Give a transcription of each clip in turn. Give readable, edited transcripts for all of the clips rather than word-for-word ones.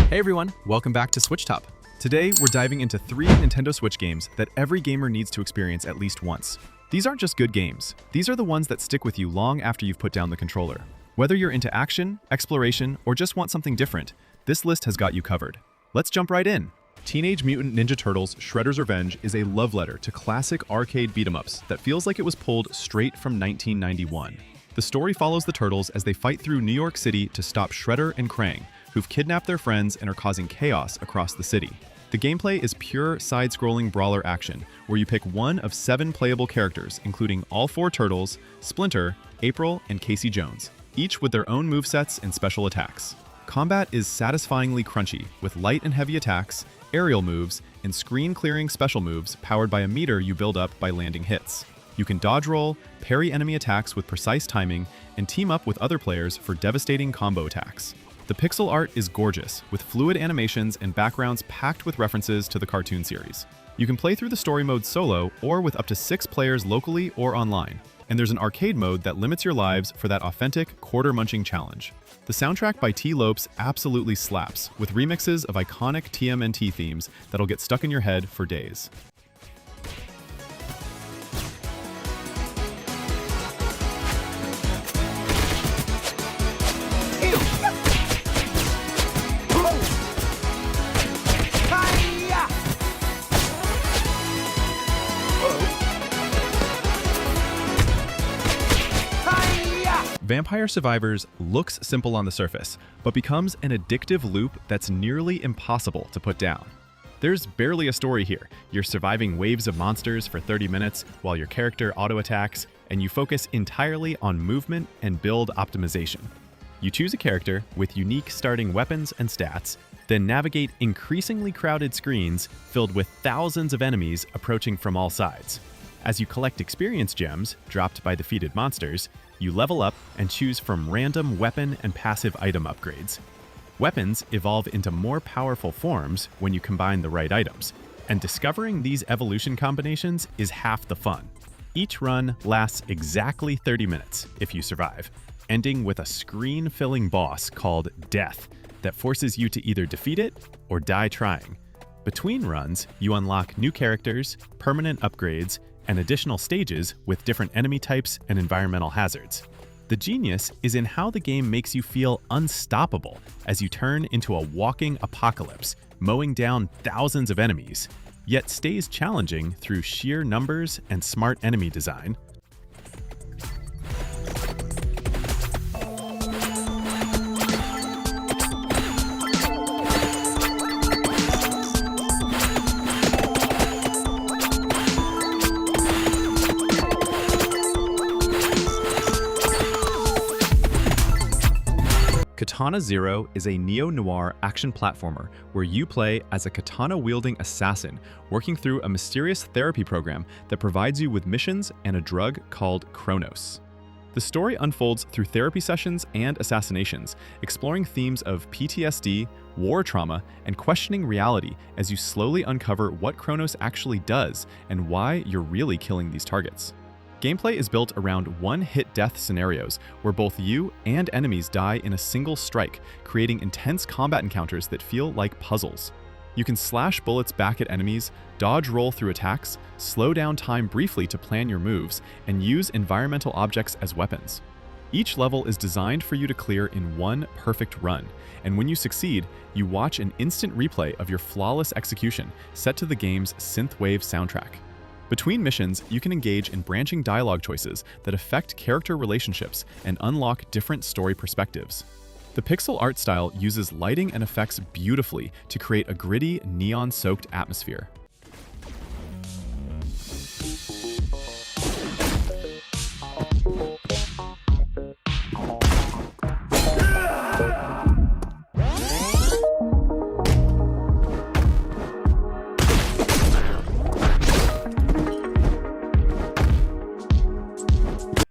Hey everyone, welcome back to Switch Top. Today, we're diving into 3 Nintendo Switch games that every gamer needs to experience at least once. These aren't just good games. These are the ones that stick with you long after you've put down the controller. Whether you're into action, exploration, or just want something different, this list has got you covered. Let's jump right in. Teenage Mutant Ninja Turtles Shredder's Revenge is a love letter to classic arcade beat-em-ups that feels like it was pulled straight from 1991. The story follows the Turtles as they fight through New York City to stop Shredder and Krang, who've kidnapped their friends and are causing chaos across the city. The gameplay is pure side-scrolling brawler action, where you pick one of 7 playable characters, including all 4 Turtles, Splinter, April, and Casey Jones, each with their own movesets and special attacks. Combat is satisfyingly crunchy, with light and heavy attacks, aerial moves, and screen-clearing special moves powered by a meter you build up by landing hits. You can dodge roll, parry enemy attacks with precise timing, and team up with other players for devastating combo attacks. The pixel art is gorgeous, with fluid animations and backgrounds packed with references to the cartoon series. You can play through the story mode solo or with up to 6 players locally or online. And there's an arcade mode that limits your lives for that authentic quarter-munching challenge. The soundtrack by T. Lopes absolutely slaps, with remixes of iconic TMNT themes that'll get stuck in your head for days. Vampire Survivors looks simple on the surface, but becomes an addictive loop that's nearly impossible to put down. There's barely a story here. You're surviving waves of monsters for 30 minutes while your character auto-attacks, and you focus entirely on movement and build optimization. You choose a character with unique starting weapons and stats, then navigate increasingly crowded screens filled with thousands of enemies approaching from all sides. As you collect experience gems dropped by defeated monsters, you level up and choose from random weapon and passive item upgrades. Weapons evolve into more powerful forms when you combine the right items, and discovering these evolution combinations is half the fun. Each run lasts exactly 30 minutes if you survive, ending with a screen-filling boss called Death that forces you to either defeat it or die trying. Between runs, you unlock new characters, permanent upgrades, and additional stages with different enemy types and environmental hazards. The genius is in how the game makes you feel unstoppable as you turn into a walking apocalypse, mowing down thousands of enemies, yet stays challenging through sheer numbers and smart enemy design. Katana ZERO is a neo-noir action platformer where you play as a katana-wielding assassin working through a mysterious therapy program that provides you with missions and a drug called Chronos. The story unfolds through therapy sessions and assassinations, exploring themes of PTSD, war trauma, and questioning reality as you slowly uncover what Chronos actually does and why you're really killing these targets. Gameplay is built around one-hit death scenarios where both you and enemies die in a single strike, creating intense combat encounters that feel like puzzles. You can slash bullets back at enemies, dodge roll through attacks, slow down time briefly to plan your moves, and use environmental objects as weapons. Each level is designed for you to clear in one perfect run, and when you succeed, you watch an instant replay of your flawless execution set to the game's synthwave soundtrack. Between missions, you can engage in branching dialogue choices that affect character relationships and unlock different story perspectives. The pixel art style uses lighting and effects beautifully to create a gritty, neon-soaked atmosphere.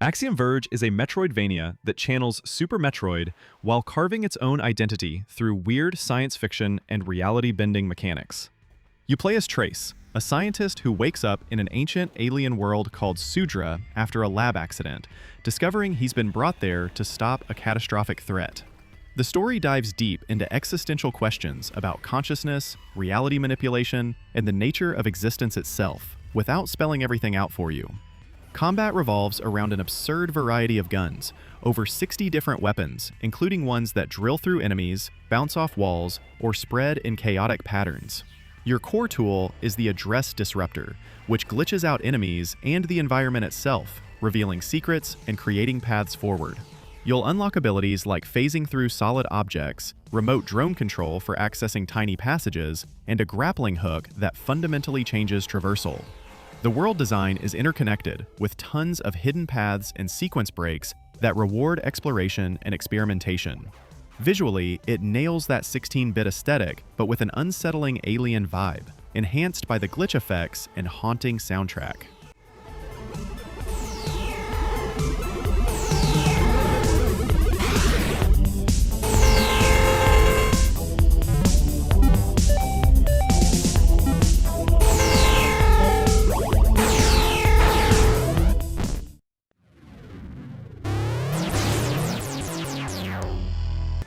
Axiom Verge is a Metroidvania that channels Super Metroid while carving its own identity through weird science fiction and reality-bending mechanics. You play as Trace, a scientist who wakes up in an ancient alien world called Sudra after a lab accident, discovering he's been brought there to stop a catastrophic threat. The story dives deep into existential questions about consciousness, reality manipulation, and the nature of existence itself, without spelling everything out for you. Combat revolves around an absurd variety of guns, over 60 different weapons, including ones that drill through enemies, bounce off walls, or spread in chaotic patterns. Your core tool is the Address Disruptor, which glitches out enemies and the environment itself, revealing secrets and creating paths forward. You'll unlock abilities like phasing through solid objects, remote drone control for accessing tiny passages, and a grappling hook that fundamentally changes traversal. The world design is interconnected, with tons of hidden paths and sequence breaks that reward exploration and experimentation. Visually, it nails that 16-bit aesthetic, but with an unsettling alien vibe, enhanced by the glitch effects and haunting soundtrack.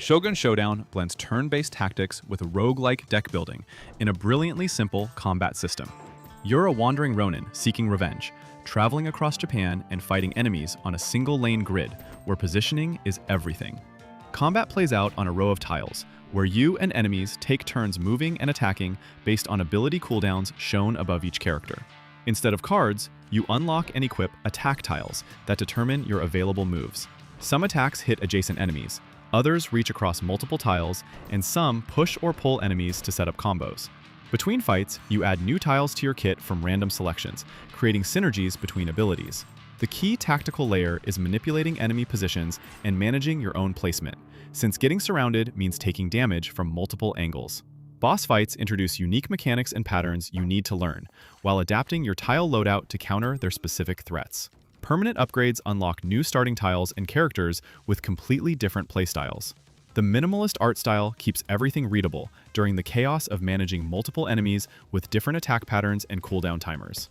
Shogun Showdown blends turn-based tactics with roguelike deck building in a brilliantly simple combat system. You're a wandering ronin seeking revenge, traveling across Japan and fighting enemies on a single-lane grid where positioning is everything. Combat plays out on a row of tiles, where you and enemies take turns moving and attacking based on ability cooldowns shown above each character. Instead of cards, you unlock and equip attack tiles that determine your available moves. Some attacks hit adjacent enemies, others reach across multiple tiles, and some push or pull enemies to set up combos. Between fights, you add new tiles to your kit from random selections, creating synergies between abilities. The key tactical layer is manipulating enemy positions and managing your own placement, since getting surrounded means taking damage from multiple angles. Boss fights introduce unique mechanics and patterns you need to learn, while adapting your tile loadout to counter their specific threats. Permanent upgrades unlock new starting tiles and characters with completely different playstyles. The minimalist art style keeps everything readable during the chaos of managing multiple enemies with different attack patterns and cooldown timers.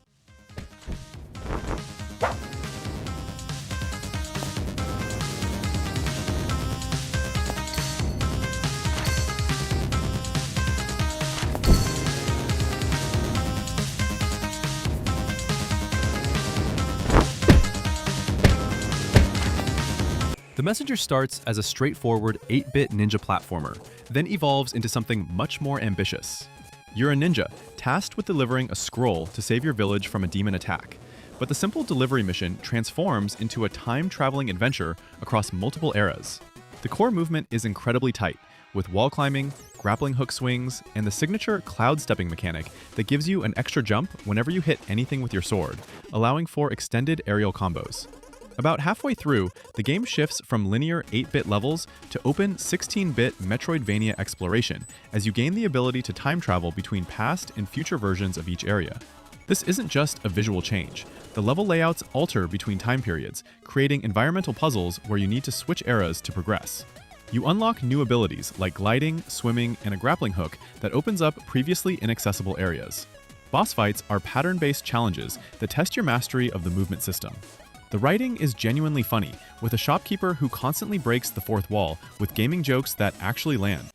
The Messenger starts as a straightforward 8-bit ninja platformer, then evolves into something much more ambitious. You're a ninja, tasked with delivering a scroll to save your village from a demon attack, but the simple delivery mission transforms into a time-traveling adventure across multiple eras. The core movement is incredibly tight, with wall climbing, grappling hook swings, and the signature cloud stepping mechanic that gives you an extra jump whenever you hit anything with your sword, allowing for extended aerial combos. About halfway through, the game shifts from linear 8-bit levels to open 16-bit Metroidvania exploration as you gain the ability to time travel between past and future versions of each area. This isn't just a visual change. The level layouts alter between time periods, creating environmental puzzles where you need to switch eras to progress. You unlock new abilities like gliding, swimming, and a grappling hook that opens up previously inaccessible areas. Boss fights are pattern-based challenges that test your mastery of the movement system. The writing is genuinely funny, with a shopkeeper who constantly breaks the fourth wall with gaming jokes that actually land.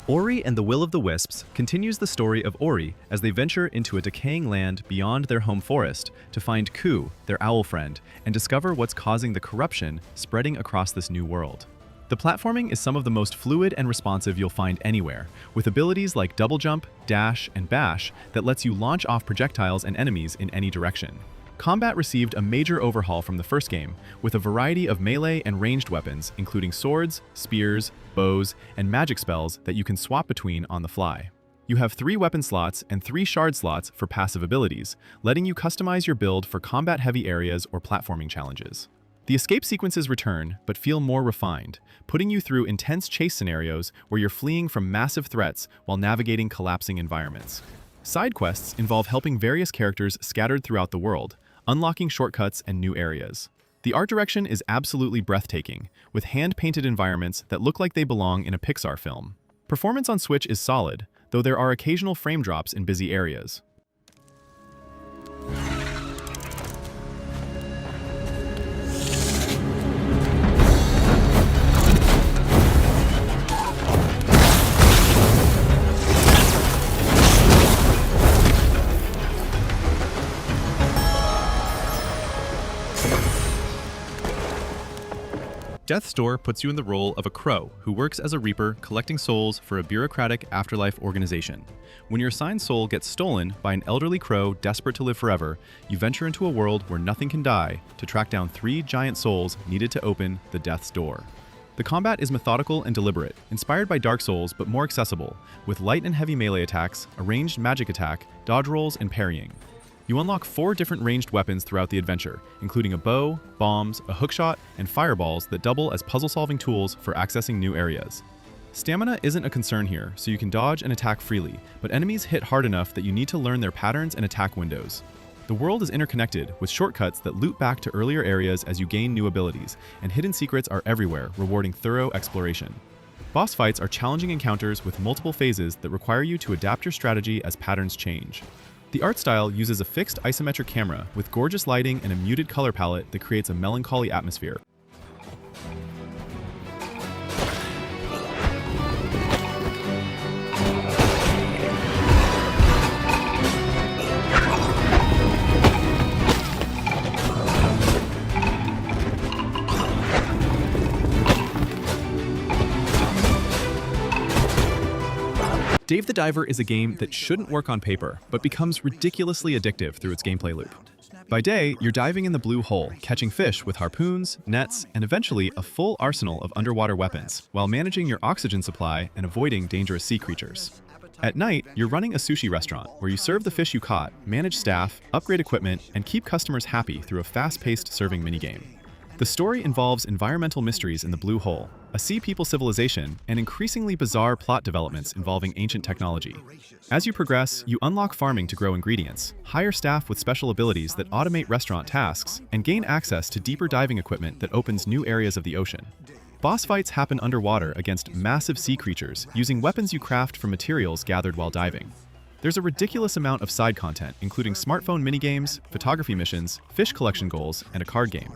Ori and the Will of the Wisps continues the story of Ori as they venture into a decaying land beyond their home forest to find Ku, their owl friend, and discover what's causing the corruption spreading across this new world. The platforming is some of the most fluid and responsive you'll find anywhere, with abilities like double jump, dash, and bash that lets you launch off projectiles and enemies in any direction. Combat received a major overhaul from the first game, with a variety of melee and ranged weapons, including swords, spears, bows, and magic spells that you can swap between on the fly. You have 3 weapon slots and 3 shard slots for passive abilities, letting you customize your build for combat-heavy areas or platforming challenges. The escape sequences return, but feel more refined, putting you through intense chase scenarios where you're fleeing from massive threats while navigating collapsing environments. Side quests involve helping various characters scattered throughout the world, unlocking shortcuts and new areas. The art direction is absolutely breathtaking, with hand-painted environments that look like they belong in a Pixar film. Performance on Switch is solid, though there are occasional frame drops in busy areas. Death's Door puts you in the role of a crow who works as a reaper collecting souls for a bureaucratic afterlife organization. When your assigned soul gets stolen by an elderly crow desperate to live forever, you venture into a world where nothing can die to track down 3 giant souls needed to open the Death's Door. The combat is methodical and deliberate, inspired by Dark Souls but more accessible, with light and heavy melee attacks, a ranged magic attack, dodge rolls, and parrying. You unlock 4 different ranged weapons throughout the adventure, including a bow, bombs, a hookshot, and fireballs that double as puzzle-solving tools for accessing new areas. Stamina isn't a concern here, so you can dodge and attack freely, but enemies hit hard enough that you need to learn their patterns and attack windows. The world is interconnected, with shortcuts that loop back to earlier areas as you gain new abilities, and hidden secrets are everywhere, rewarding thorough exploration. Boss fights are challenging encounters with multiple phases that require you to adapt your strategy as patterns change. The art style uses a fixed isometric camera with gorgeous lighting and a muted color palette that creates a melancholy atmosphere. Dave the Diver is a game that shouldn't work on paper, but becomes ridiculously addictive through its gameplay loop. By day, you're diving in the blue hole, catching fish with harpoons, nets, and eventually a full arsenal of underwater weapons, while managing your oxygen supply and avoiding dangerous sea creatures. At night, you're running a sushi restaurant where you serve the fish you caught, manage staff, upgrade equipment, and keep customers happy through a fast-paced serving minigame. The story involves environmental mysteries in the Blue Hole, a sea people civilization, and increasingly bizarre plot developments involving ancient technology. As you progress, you unlock farming to grow ingredients, hire staff with special abilities that automate restaurant tasks, and gain access to deeper diving equipment that opens new areas of the ocean. Boss fights happen underwater against massive sea creatures using weapons you craft from materials gathered while diving. There's a ridiculous amount of side content, including smartphone minigames, photography missions, fish collection goals, and a card game.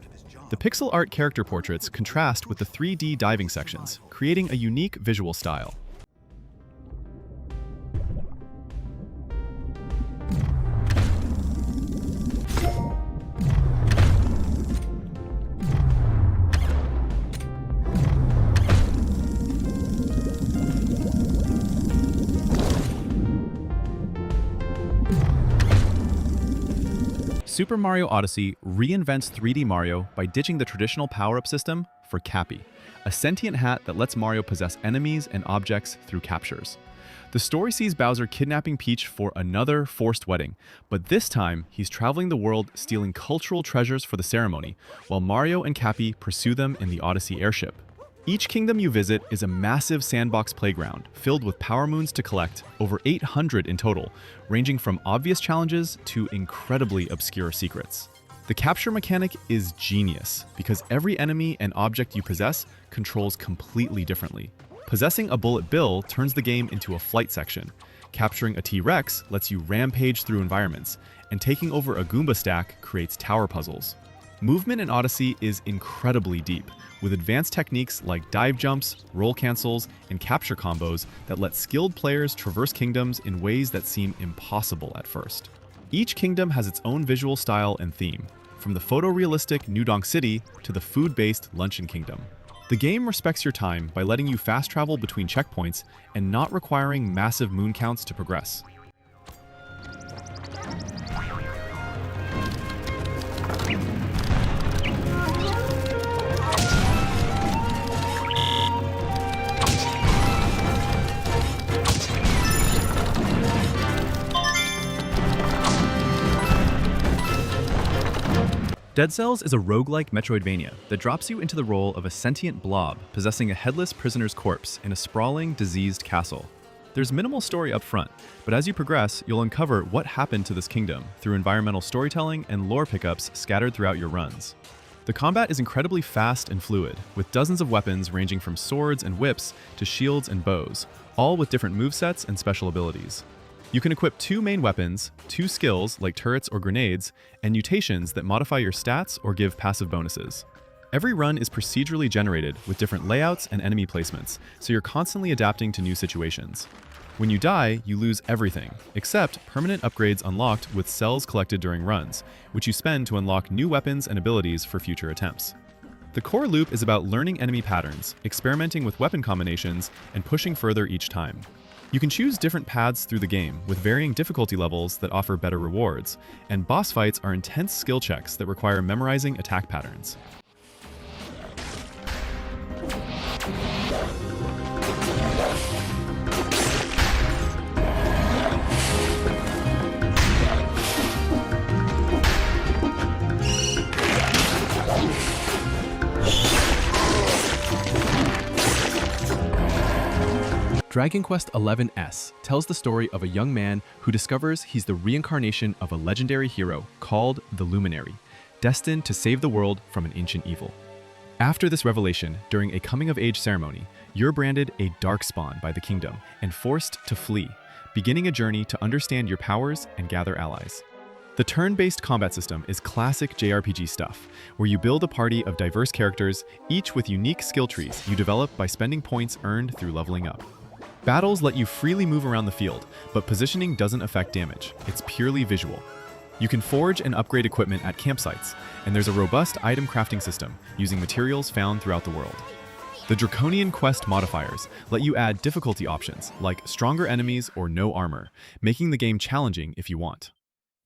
The pixel art character portraits contrast with the 3D diving sections, creating a unique visual style. Super Mario Odyssey reinvents 3D Mario by ditching the traditional power-up system for Cappy, a sentient hat that lets Mario possess enemies and objects through captures. The story sees Bowser kidnapping Peach for another forced wedding, but this time he's traveling the world stealing cultural treasures for the ceremony, while Mario and Cappy pursue them in the Odyssey airship. Each kingdom you visit is a massive sandbox playground filled with power moons to collect, over 800 in total, ranging from obvious challenges to incredibly obscure secrets. The capture mechanic is genius because every enemy and object you possess controls completely differently. Possessing a Bullet Bill turns the game into a flight section. Capturing a T-Rex lets you rampage through environments, and taking over a Goomba stack creates tower puzzles. Movement in Odyssey is incredibly deep, with advanced techniques like dive jumps, roll cancels, and capture combos that let skilled players traverse kingdoms in ways that seem impossible at first. Each kingdom has its own visual style and theme, from the photorealistic New Donk City to the food-based Luncheon Kingdom. The game respects your time by letting you fast travel between checkpoints and not requiring massive moon counts to progress. Dead Cells is a roguelike Metroidvania that drops you into the role of a sentient blob possessing a headless prisoner's corpse in a sprawling, diseased castle. There's minimal story up front, but as you progress, you'll uncover what happened to this kingdom through environmental storytelling and lore pickups scattered throughout your runs. The combat is incredibly fast and fluid, with dozens of weapons ranging from swords and whips to shields and bows, all with different movesets and special abilities. You can equip 2 main weapons, 2 skills like turrets or grenades, and mutations that modify your stats or give passive bonuses. Every run is procedurally generated with different layouts and enemy placements, so you're constantly adapting to new situations. When you die, you lose everything, except permanent upgrades unlocked with cells collected during runs, which you spend to unlock new weapons and abilities for future attempts. The core loop is about learning enemy patterns, experimenting with weapon combinations, and pushing further each time. You can choose different paths through the game with varying difficulty levels that offer better rewards, and boss fights are intense skill checks that require memorizing attack patterns. Dragon Quest XI's tells the story of a young man who discovers he's the reincarnation of a legendary hero called the Luminary, destined to save the world from an ancient evil. After this revelation, during a coming-of-age ceremony, you're branded a Darkspawn by the kingdom and forced to flee, beginning a journey to understand your powers and gather allies. The turn-based combat system is classic JRPG stuff, where you build a party of diverse characters, each with unique skill trees you develop by spending points earned through leveling up. Battles let you freely move around the field, but positioning doesn't affect damage. It's purely visual. You can forge and upgrade equipment at campsites, and there's a robust item crafting system using materials found throughout the world. The Draconian Quest modifiers let you add difficulty options like stronger enemies or no armor, making the game challenging if you want.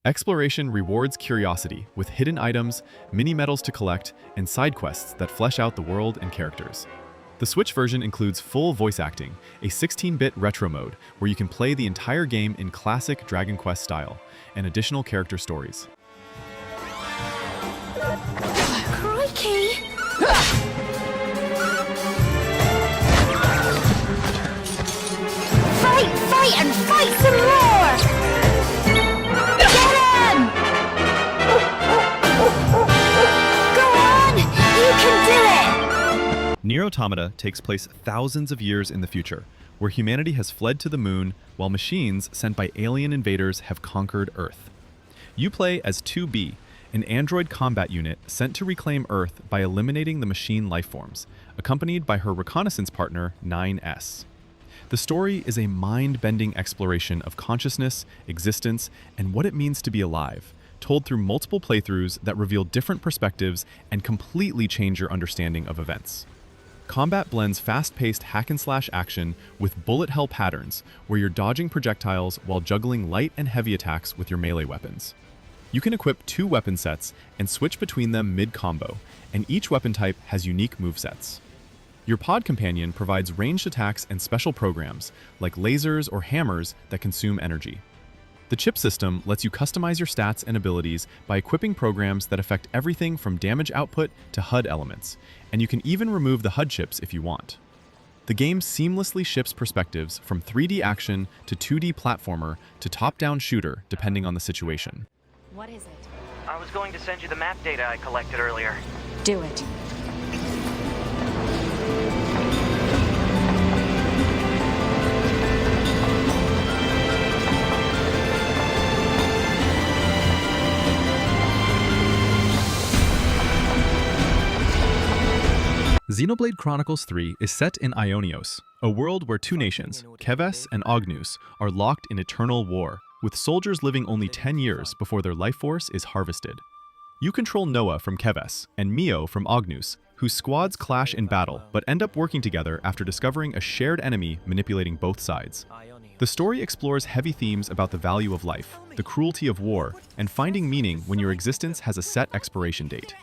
Exploration rewards curiosity with hidden items, mini-medals to collect, and side quests that flesh out the world and characters. The Switch version includes full voice acting, a 16-bit retro mode where you can play the entire game in classic Dragon Quest style, and additional character stories. Crikey! Fight and fight some more! Get him! Go on! You can do it! NieR Automata takes place thousands of years in the future, where humanity has fled to the moon while machines sent by alien invaders have conquered Earth. You play as 2B, an android combat unit sent to reclaim Earth by eliminating the machine lifeforms, accompanied by her reconnaissance partner 9S. The story is a mind-bending exploration of consciousness, existence, and what it means to be alive, told through multiple playthroughs that reveal different perspectives and completely change your understanding of events. Combat blends fast-paced hack-and-slash action with bullet hell patterns, where you're dodging projectiles while juggling light and heavy attacks with your melee weapons. You can equip 2 weapon sets and switch between them mid-combo, and each weapon type has unique movesets. Your pod companion provides ranged attacks and special programs, like lasers or hammers that consume energy. The chip system lets you customize your stats and abilities by equipping programs that affect everything from damage output to HUD elements, and you can even remove the HUD chips if you want. The game seamlessly shifts perspectives from 3D action to 2D platformer to top-down shooter, depending on the situation. What is it? I was going to send you the map data I collected earlier. Do it. Xenoblade Chronicles 3 is set in Ionios, a world where 2 nations, Keves and Ognus, are locked in eternal war, with soldiers living only 10 years before their life force is harvested. You control Noah from Keves and Mio from Ognus, whose squads clash in battle but end up working together after discovering a shared enemy manipulating both sides. The story explores heavy themes about the value of life, the cruelty of war, and finding meaning when your existence has a set expiration date.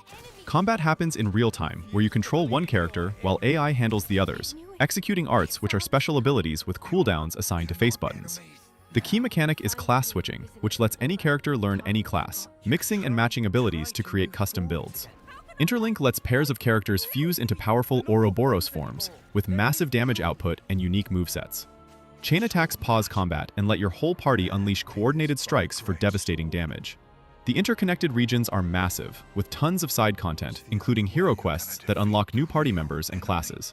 Combat happens in real time, where you control one character while AI handles the others, executing arts which are special abilities with cooldowns assigned to face buttons. The key mechanic is class switching, which lets any character learn any class, mixing and matching abilities to create custom builds. Interlink lets pairs of characters fuse into powerful Ouroboros forms, with massive damage output and unique movesets. Chain attacks pause combat and let your whole party unleash coordinated strikes for devastating damage. The interconnected regions are massive, with tons of side content, including hero quests that unlock new party members and classes.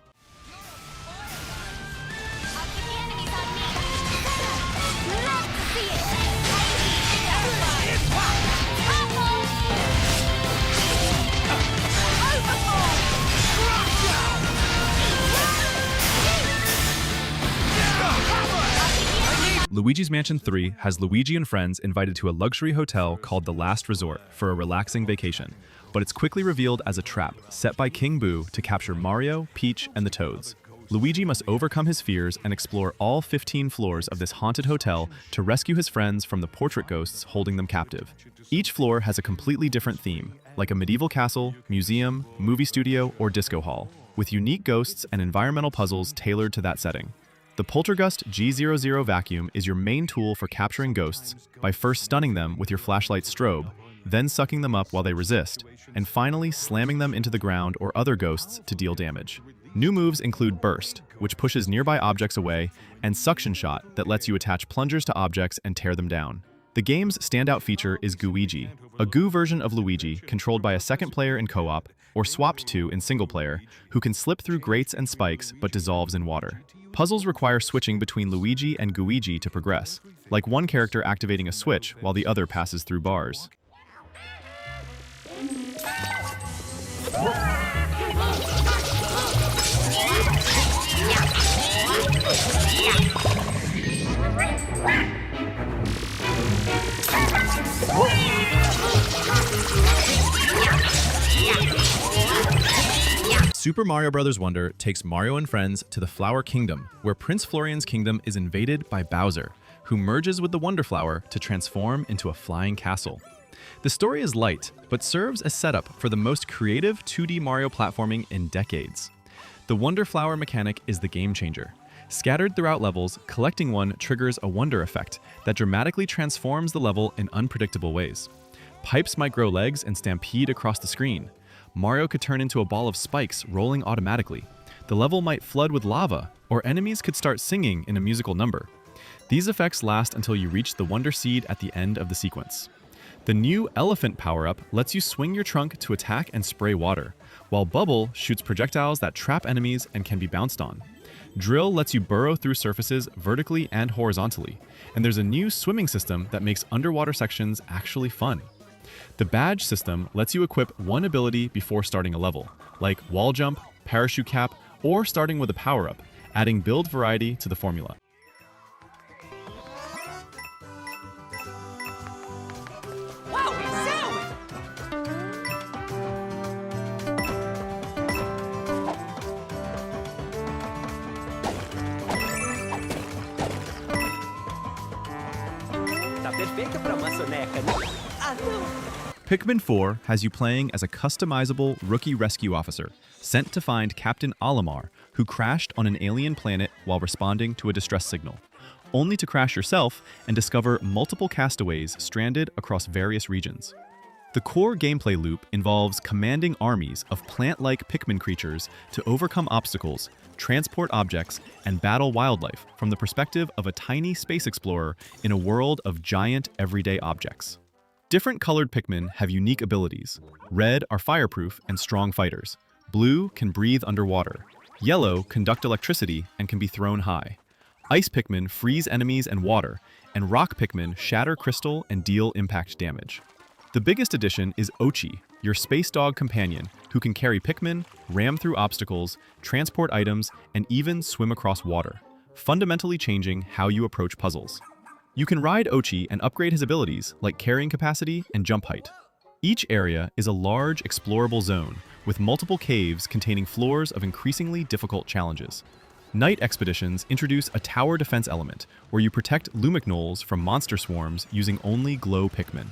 Luigi's Mansion 3 has Luigi and friends invited to a luxury hotel called The Last Resort for a relaxing vacation, but it's quickly revealed as a trap set by King Boo to capture Mario, Peach, and the Toads. Luigi must overcome his fears and explore all 15 floors of this haunted hotel to rescue his friends from the portrait ghosts holding them captive. Each floor has a completely different theme, like a medieval castle, museum, movie studio, or disco hall, with unique ghosts and environmental puzzles tailored to that setting. The Poltergust G00 vacuum is your main tool for capturing ghosts by first stunning them with your flashlight's strobe, then sucking them up while they resist, and finally slamming them into the ground or other ghosts to deal damage. New moves include Burst, which pushes nearby objects away, and Suction Shot that lets you attach plungers to objects and tear them down. The game's standout feature is Gooigi, a goo version of Luigi controlled by a second player in co-op, or swapped to in single player, who can slip through grates and spikes but dissolves in water. Puzzles require switching between Luigi and Gooigi to progress, like one character activating a switch while the other passes through bars. Super Mario Bros. Wonder takes Mario and friends to the Flower Kingdom, where Prince Florian's kingdom is invaded by Bowser, who merges with the Wonder Flower to transform into a flying castle. The story is light, but serves as setup for the most creative 2D Mario platforming in decades. The Wonder Flower mechanic is the game changer. Scattered throughout levels, collecting one triggers a wonder effect that dramatically transforms the level in unpredictable ways. Pipes might grow legs and stampede across the screen. Mario could turn into a ball of spikes rolling automatically. The level might flood with lava, or enemies could start singing in a musical number. These effects last until you reach the Wonder Seed at the end of the sequence. The new Elephant power-up lets you swing your trunk to attack and spray water, while Bubble shoots projectiles that trap enemies and can be bounced on. Drill lets you burrow through surfaces vertically and horizontally, and there's a new swimming system that makes underwater sections actually fun. The badge system lets you equip one ability before starting a level, like wall jump, parachute cap, or starting with a power-up, adding build variety to the formula. Pikmin 4 has you playing as a customizable rookie rescue officer sent to find Captain Olimar, who crashed on an alien planet while responding to a distress signal, only to crash yourself and discover multiple castaways stranded across various regions. The core gameplay loop involves commanding armies of plant-like Pikmin creatures to overcome obstacles, transport objects, and battle wildlife from the perspective of a tiny space explorer in a world of giant everyday objects. Different colored Pikmin have unique abilities. Red are fireproof and strong fighters. Blue can breathe underwater. Yellow conduct electricity and can be thrown high. Ice Pikmin freeze enemies and water, and Rock Pikmin shatter crystal and deal impact damage. The biggest addition is Ochi, your space dog companion, who can carry Pikmin, ram through obstacles, transport items, and even swim across water, fundamentally changing how you approach puzzles. You can ride Ochi and upgrade his abilities, like carrying capacity and jump height. Each area is a large, explorable zone, with multiple caves containing floors of increasingly difficult challenges. Night expeditions introduce a tower defense element, where you protect Lumicnolls from monster swarms using only glow Pikmin.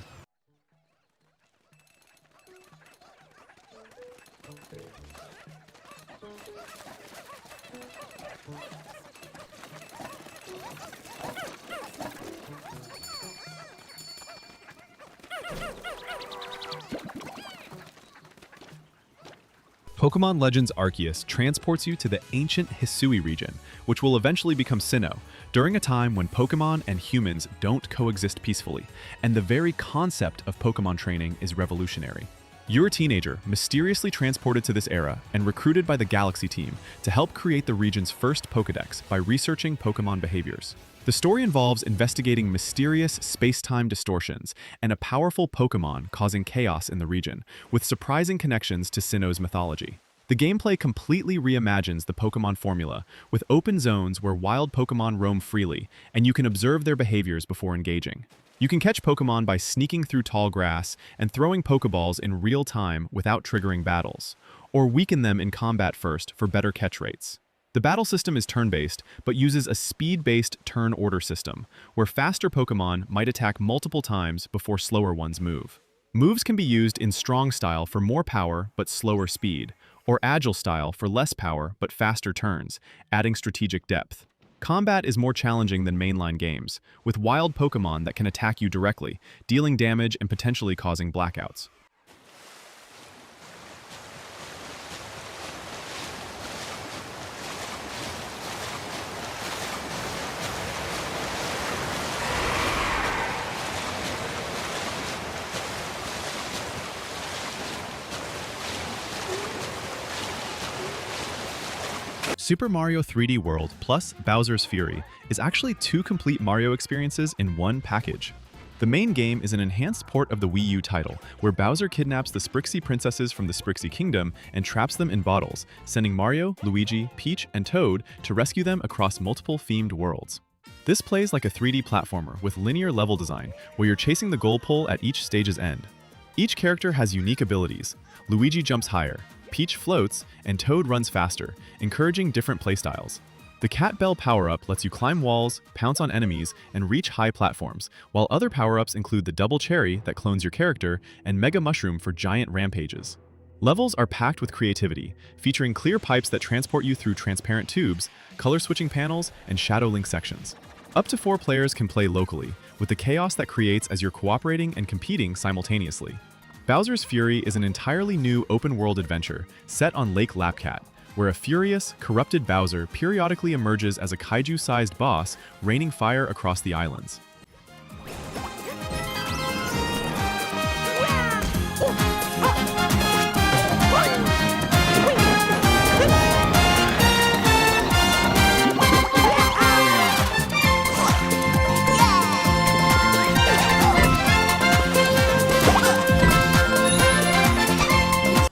Pokémon Legends Arceus transports you to the ancient Hisui region, which will eventually become Sinnoh, During a time when Pokémon and humans don't coexist peacefully, and the very concept of Pokémon training is revolutionary. You're a teenager, mysteriously transported to this era and recruited by the Galaxy team to help create the region's first Pokédex by researching Pokémon behaviors. The story involves investigating mysterious space-time distortions and a powerful Pokémon causing chaos in the region, with surprising connections to Sinnoh's mythology. The gameplay completely reimagines the Pokémon formula, with open zones where wild Pokémon roam freely, and you can observe their behaviors before engaging. You can catch Pokémon by sneaking through tall grass and throwing Pokéballs in real time without triggering battles, or weaken them in combat first for better catch rates. The battle system is turn-based, but uses a speed-based turn order system, where faster Pokémon might attack multiple times before slower ones move. Moves can be used in strong style for more power but slower speed, or agile style for less power but faster turns, adding strategic depth. Combat is more challenging than mainline games, with wild Pokémon that can attack you directly, dealing damage and potentially causing blackouts. Super Mario 3D World plus Bowser's Fury is actually two complete Mario experiences in one package. The main game is an enhanced port of the Wii U title, where Bowser kidnaps the Sprixie princesses from the Sprixie Kingdom and traps them in bottles, sending Mario, Luigi, Peach, and Toad to rescue them across multiple themed worlds. This plays like a 3D platformer with linear level design, where you're chasing the goal pole at each stage's end. Each character has unique abilities. Luigi jumps higher, Peach floats, and Toad runs faster, encouraging different playstyles. The Cat Bell power-up lets you climb walls, pounce on enemies, and reach high platforms, while other power-ups include the Double Cherry that clones your character and Mega Mushroom for giant rampages. Levels are packed with creativity, featuring clear pipes that transport you through transparent tubes, color-switching panels, and shadow link sections. Up to 4 players can play locally, with the chaos that creates as you're cooperating and competing simultaneously. Bowser's Fury is an entirely new open-world adventure set on Lake Lapcat, where a furious, corrupted Bowser periodically emerges as a kaiju-sized boss, raining fire across the islands.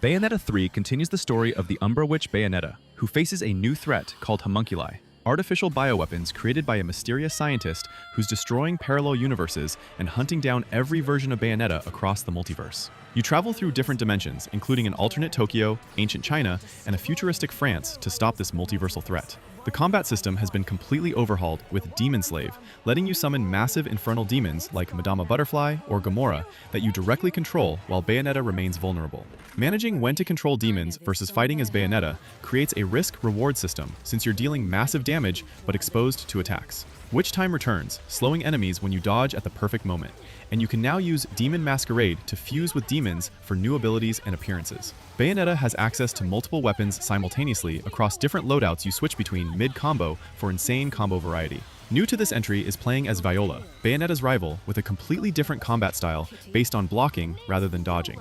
Bayonetta 3 continues the story of the Umbra Witch Bayonetta, who faces a new threat called homunculi, artificial bioweapons created by a mysterious scientist who's destroying parallel universes and hunting down every version of Bayonetta across the multiverse. You travel through different dimensions, including an alternate Tokyo, ancient China, and a futuristic France to stop this multiversal threat. The combat system has been completely overhauled with Demon Slave, letting you summon massive infernal demons like Madama Butterfly or Gamora that you directly control while Bayonetta remains vulnerable. Managing when to control demons versus fighting as Bayonetta creates a risk-reward system since you're dealing massive damage but exposed to attacks. Witch Time returns, slowing enemies when you dodge at the perfect moment, and you can now use Demon Masquerade to fuse with demons for new abilities and appearances. Bayonetta has access to multiple weapons simultaneously across different loadouts you switch between mid-combo for insane combo variety. New to this entry is playing as Viola, Bayonetta's rival, with a completely different combat style based on blocking rather than dodging.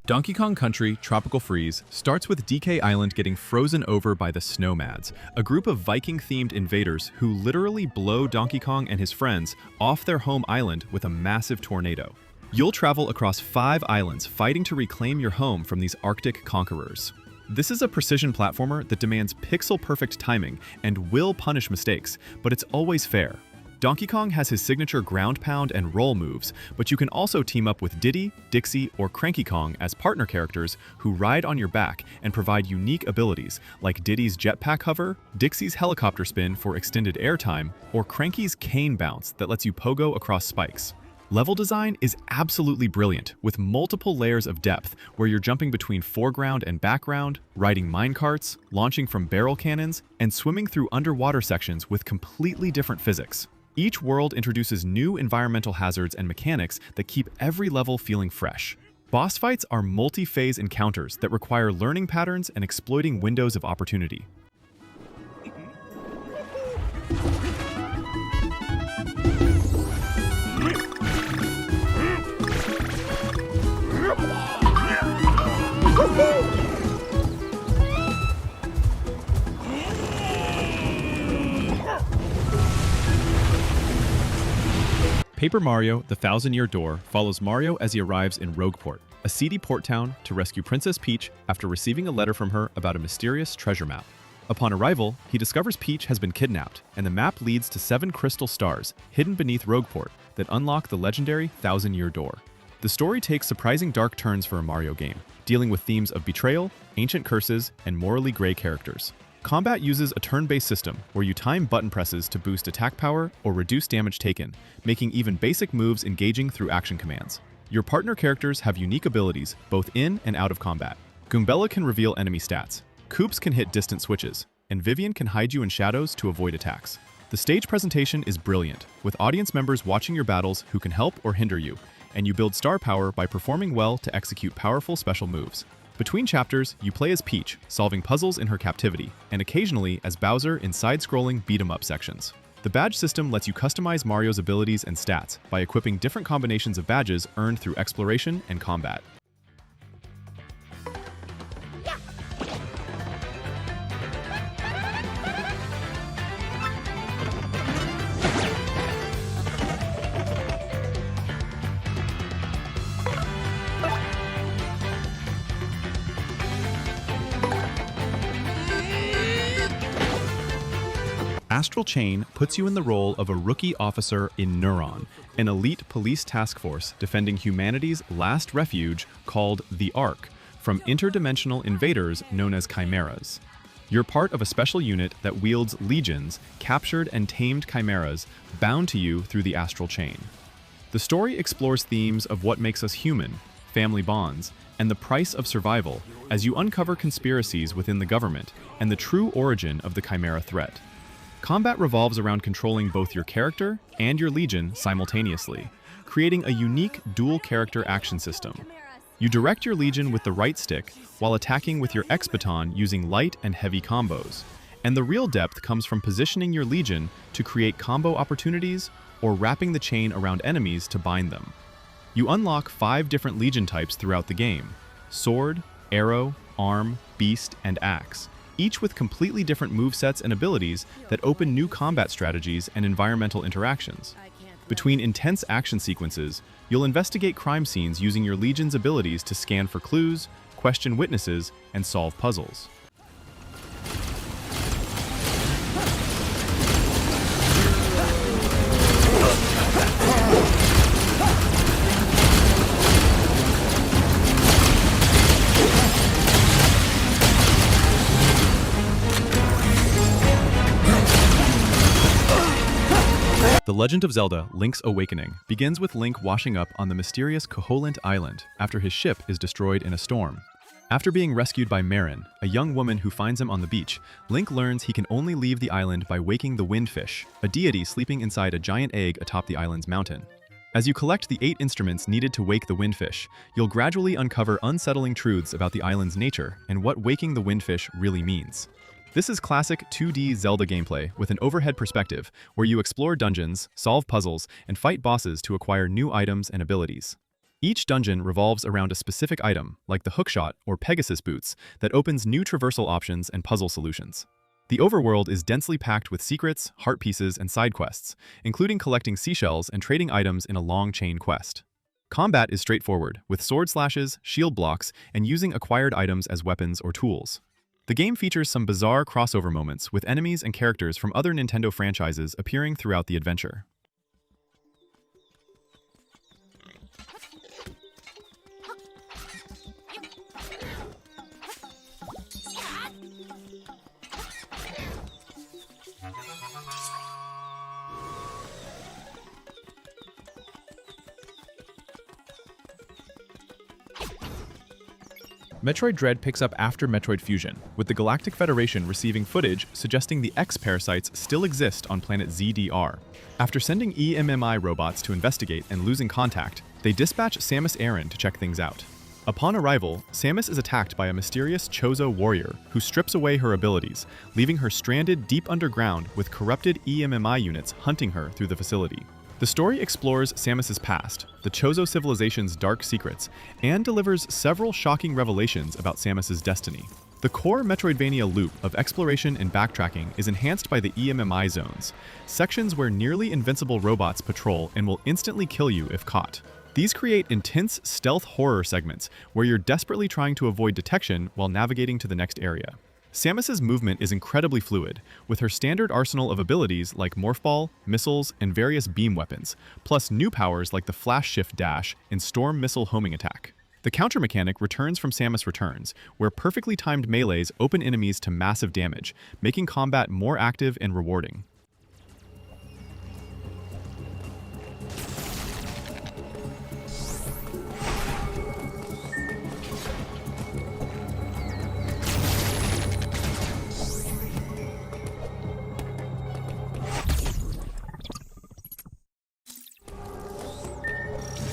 Donkey Kong Country Tropical Freeze starts with DK Island getting frozen over by the Snowmads, a group of Viking-themed invaders who literally blow Donkey Kong and his friends off their home island with a massive tornado. You'll travel across 5 islands fighting to reclaim your home from these Arctic conquerors. This is a precision platformer that demands pixel-perfect timing and will punish mistakes, but it's always fair. Donkey Kong has his signature ground pound and roll moves, but you can also team up with Diddy, Dixie, or Cranky Kong as partner characters who ride on your back and provide unique abilities like Diddy's jetpack hover, Dixie's helicopter spin for extended airtime, or Cranky's cane bounce that lets you pogo across spikes. Level design is absolutely brilliant, with multiple layers of depth where you're jumping between foreground and background, riding minecarts, launching from barrel cannons, and swimming through underwater sections with completely different physics. Each world introduces new environmental hazards and mechanics that keep every level feeling fresh. Boss fights are multi-phase encounters that require learning patterns and exploiting windows of opportunity. Paper Mario: The Thousand-Year Door follows Mario as he arrives in Rogueport, a seedy port town, to rescue Princess Peach after receiving a letter from her about a mysterious treasure map. Upon arrival, he discovers Peach has been kidnapped, and the map leads to 7 crystal stars hidden beneath Rogueport that unlock the legendary Thousand-Year Door. The story takes surprising dark turns for a Mario game, dealing with themes of betrayal, ancient curses, and morally gray characters. Combat uses a turn-based system where you time button presses to boost attack power or reduce damage taken, making even basic moves engaging through action commands. Your partner characters have unique abilities both in and out of combat. Goombella can reveal enemy stats, Koops can hit distant switches, and Vivian can hide you in shadows to avoid attacks. The stage presentation is brilliant, with audience members watching your battles who can help or hinder you, and you build star power by performing well to execute powerful special moves. Between chapters, you play as Peach, solving puzzles in her captivity, and occasionally as Bowser in side-scrolling beat-em-up sections. The badge system lets you customize Mario's abilities and stats by equipping different combinations of badges earned through exploration and combat. Astral Chain puts you in the role of a rookie officer in Neuron, an elite police task force defending humanity's last refuge called the Ark from interdimensional invaders known as chimeras. You're part of a special unit that wields legions, captured and tamed chimeras bound to you through the Astral Chain. The story explores themes of what makes us human, family bonds, and the price of survival as you uncover conspiracies within the government and the true origin of the chimera threat. Combat revolves around controlling both your character and your legion simultaneously, creating a unique dual-character action system. You direct your legion with the right stick while attacking with your X-Baton using light and heavy combos. And the real depth comes from positioning your legion to create combo opportunities or wrapping the chain around enemies to bind them. You unlock 5 different legion types throughout the game: sword, arrow, arm, beast, and axe, each with completely different movesets and abilities that open new combat strategies and environmental interactions. Between intense action sequences, you'll investigate crime scenes using your legion's abilities to scan for clues, question witnesses, and solve puzzles. The Legend of Zelda: Link's Awakening begins with Link washing up on the mysterious Koholint Island after his ship is destroyed in a storm. After being rescued by Marin, a young woman who finds him on the beach, Link learns he can only leave the island by waking the Windfish, a deity sleeping inside a giant egg atop the island's mountain. As you collect the 8 instruments needed to wake the Windfish, you'll gradually uncover unsettling truths about the island's nature and what waking the Windfish really means. This is classic 2D Zelda gameplay with an overhead perspective where you explore dungeons, solve puzzles, and fight bosses to acquire new items and abilities. Each dungeon revolves around a specific item, like the hookshot or Pegasus boots, that opens new traversal options and puzzle solutions. The overworld is densely packed with secrets, heart pieces, and side quests, including collecting seashells and trading items in a long chain quest. Combat is straightforward, with sword slashes, shield blocks, and using acquired items as weapons or tools. The game features some bizarre crossover moments with enemies and characters from other Nintendo franchises appearing throughout the adventure. Metroid Dread picks up after Metroid Fusion, with the Galactic Federation receiving footage suggesting the X-parasites still exist on planet ZDR. After sending EMMI robots to investigate and losing contact, they dispatch Samus Aran to check things out. Upon arrival, Samus is attacked by a mysterious Chozo warrior who strips away her abilities, leaving her stranded deep underground with corrupted EMMI units hunting her through the facility. The story explores Samus's past, the Chozo civilization's dark secrets, and delivers several shocking revelations about Samus's destiny. The core Metroidvania loop of exploration and backtracking is enhanced by the EMMI zones, sections where nearly invincible robots patrol and will instantly kill you if caught. These create intense stealth horror segments where you're desperately trying to avoid detection while navigating to the next area. Samus's movement is incredibly fluid, with her standard arsenal of abilities like Morph Ball, missiles, and various beam weapons, plus new powers like the Flash Shift Dash and Storm Missile Homing Attack. The counter mechanic returns from Samus Returns, where perfectly timed melees open enemies to massive damage, making combat more active and rewarding.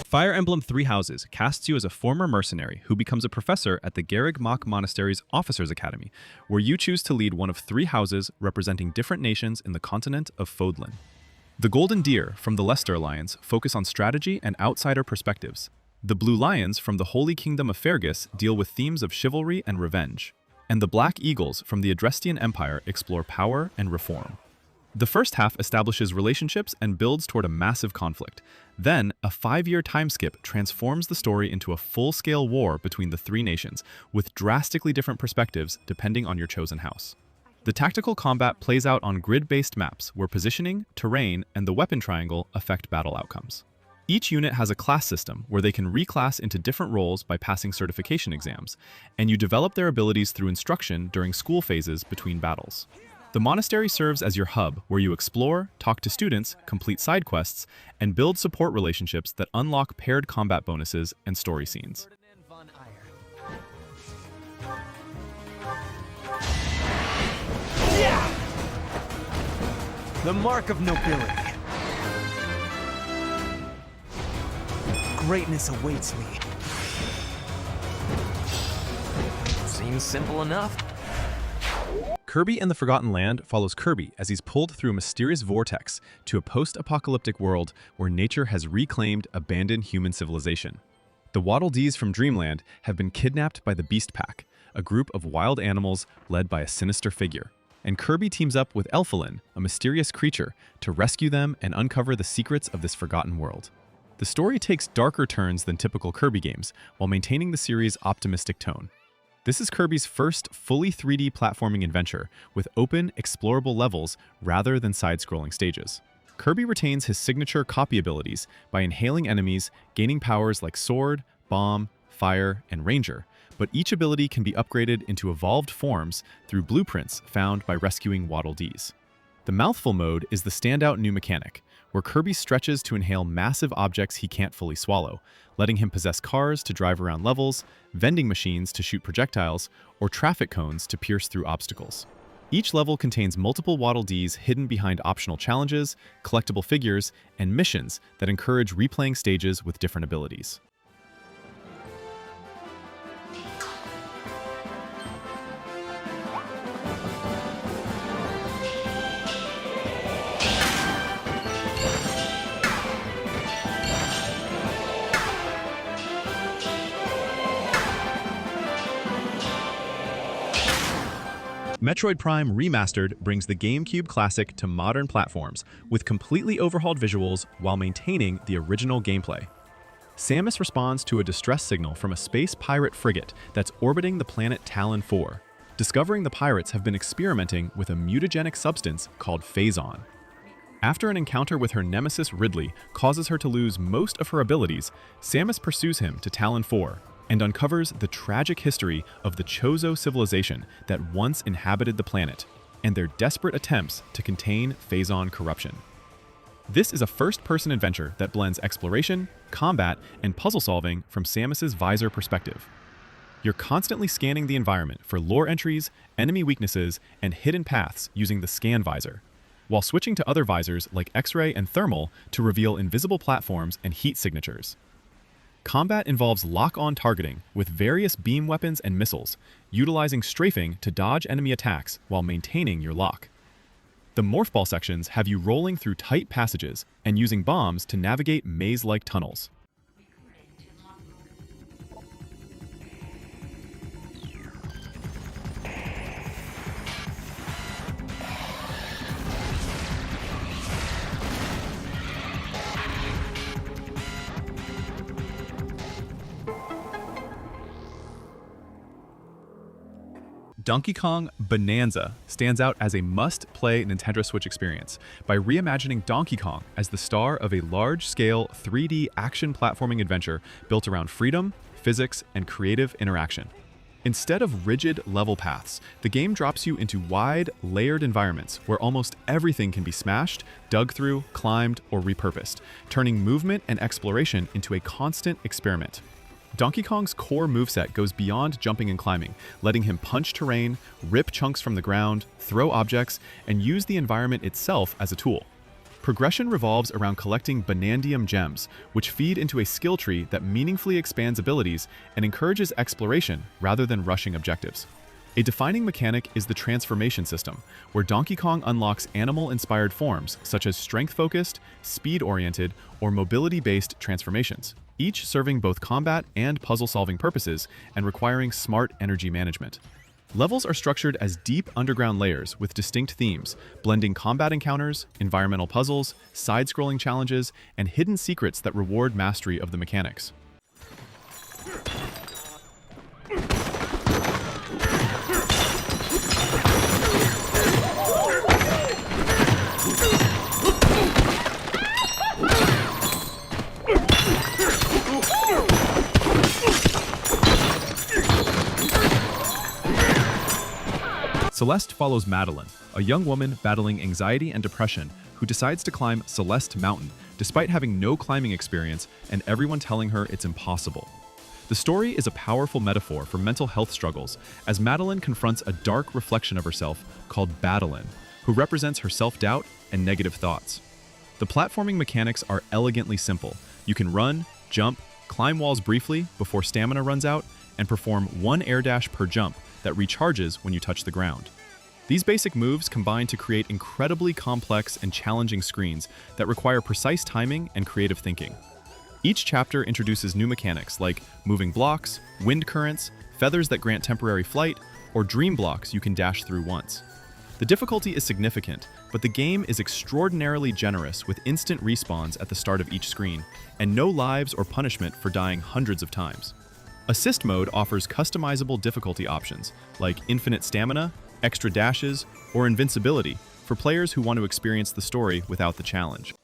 Fire Emblem Three Houses casts you as a former mercenary who becomes a professor at the Garreg Mach Monastery's Officers Academy, where you choose to lead one of 3 houses representing different nations in the continent of Fodlan. The Golden Deer from the Leicester Alliance focus on strategy and outsider perspectives. The Blue Lions from the Holy Kingdom of Fergus deal with themes of chivalry and revenge. And the Black Eagles from the Adrestian Empire explore power and reform. The first half establishes relationships and builds toward a massive conflict. Then, a 5-year time skip transforms the story into a full-scale war between the 3 nations, with drastically different perspectives depending on your chosen house. The tactical combat plays out on grid-based maps where positioning, terrain, and the weapon triangle affect battle outcomes. Each unit has a class system where they can reclass into different roles by passing certification exams, and you develop their abilities through instruction during school phases between battles. The monastery serves as your hub, where you explore, talk to students, complete side quests, and build support relationships that unlock paired combat bonuses and story scenes. Yeah! The mark of nobility. Greatness awaits me. Seems simple enough. Kirby and the Forgotten Land follows Kirby as he's pulled through a mysterious vortex to a post-apocalyptic world where nature has reclaimed abandoned human civilization. The Waddle Dees from Dreamland have been kidnapped by the Beast Pack, a group of wild animals led by a sinister figure. And Kirby teams up with Elfilin, a mysterious creature, to rescue them and uncover the secrets of this forgotten world. The story takes darker turns than typical Kirby games, while maintaining the series' optimistic tone. This is Kirby's first fully 3D platforming adventure, with open, explorable levels rather than side-scrolling stages. Kirby retains his signature copy abilities by inhaling enemies, gaining powers like Sword, Bomb, Fire, and Ranger, but each ability can be upgraded into evolved forms through blueprints found by rescuing Waddle Dees. The Mouthful mode is the standout new mechanic, where Kirby stretches to inhale massive objects he can't fully swallow, letting him possess cars to drive around levels, vending machines to shoot projectiles, or traffic cones to pierce through obstacles. Each level contains multiple Waddle Dees hidden behind optional challenges, collectible figures, and missions that encourage replaying stages with different abilities. Metroid Prime Remastered brings the GameCube classic to modern platforms with completely overhauled visuals while maintaining the original gameplay. Samus responds to a distress signal from a space pirate frigate that's orbiting the planet Talon 4. Discovering the pirates have been experimenting with a mutagenic substance called Phazon. After an encounter with her nemesis Ridley causes her to lose most of her abilities, Samus pursues him to Talon 4 and uncovers the tragic history of the Chozo civilization that once inhabited the planet, and their desperate attempts to contain Phazon corruption. This is a first-person adventure that blends exploration, combat, and puzzle solving from Samus's visor perspective. You're constantly scanning the environment for lore entries, enemy weaknesses, and hidden paths using the scan visor, while switching to other visors like X-ray and thermal to reveal invisible platforms and heat signatures. Combat involves lock-on targeting with various beam weapons and missiles, utilizing strafing to dodge enemy attacks while maintaining your lock. The morph ball sections have you rolling through tight passages and using bombs to navigate maze-like tunnels. Donkey Kong Bananza stands out as a must-play Nintendo Switch experience by reimagining Donkey Kong as the star of a large-scale 3D action platforming adventure built around freedom, physics, and creative interaction. Instead of rigid level paths, the game drops you into wide, layered environments where almost everything can be smashed, dug through, climbed, or repurposed, turning movement and exploration into a constant experiment. Donkey Kong's core moveset goes beyond jumping and climbing, letting him punch terrain, rip chunks from the ground, throw objects, and use the environment itself as a tool. Progression revolves around collecting Banandium gems, which feed into a skill tree that meaningfully expands abilities and encourages exploration rather than rushing objectives. A defining mechanic is the transformation system, where Donkey Kong unlocks animal-inspired forms such as strength-focused, speed-oriented, or mobility-based transformations, each serving both combat and puzzle-solving purposes and requiring smart energy management. Levels are structured as deep underground layers with distinct themes, blending combat encounters, environmental puzzles, side-scrolling challenges, and hidden secrets that reward mastery of the mechanics. Celeste follows Madeline, a young woman battling anxiety and depression who decides to climb Celeste Mountain despite having no climbing experience and everyone telling her it's impossible. The story is a powerful metaphor for mental health struggles as Madeline confronts a dark reflection of herself called Badeline, who represents her self-doubt and negative thoughts. The platforming mechanics are elegantly simple. You can run, jump, climb walls briefly before stamina runs out, and perform one air dash per jump that recharges when you touch the ground. These basic moves combine to create incredibly complex and challenging screens that require precise timing and creative thinking. Each chapter introduces new mechanics like moving blocks, wind currents, feathers that grant temporary flight, or dream blocks you can dash through once. The difficulty is significant, but the game is extraordinarily generous with instant respawns at the start of each screen, and no lives or punishment for dying hundreds of times. Assist mode offers customizable difficulty options, like infinite stamina, extra dashes, or invincibility for players who want to experience the story without the challenge.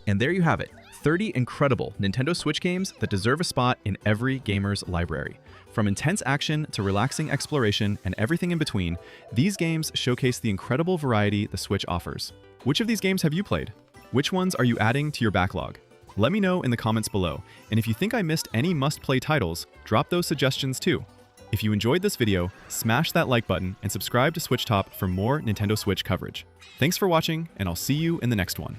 And there you have it, 30 incredible Nintendo Switch games that deserve a spot in every gamer's library. From intense action to relaxing exploration and everything in between, these games showcase the incredible variety the Switch offers. Which of these games have you played? Which ones are you adding to your backlog? Let me know in the comments below, and if you think I missed any must-play titles, drop those suggestions too. If you enjoyed this video, smash that like button and subscribe to Switch Top for more Nintendo Switch coverage. Thanks for watching, and I'll see you in the next one.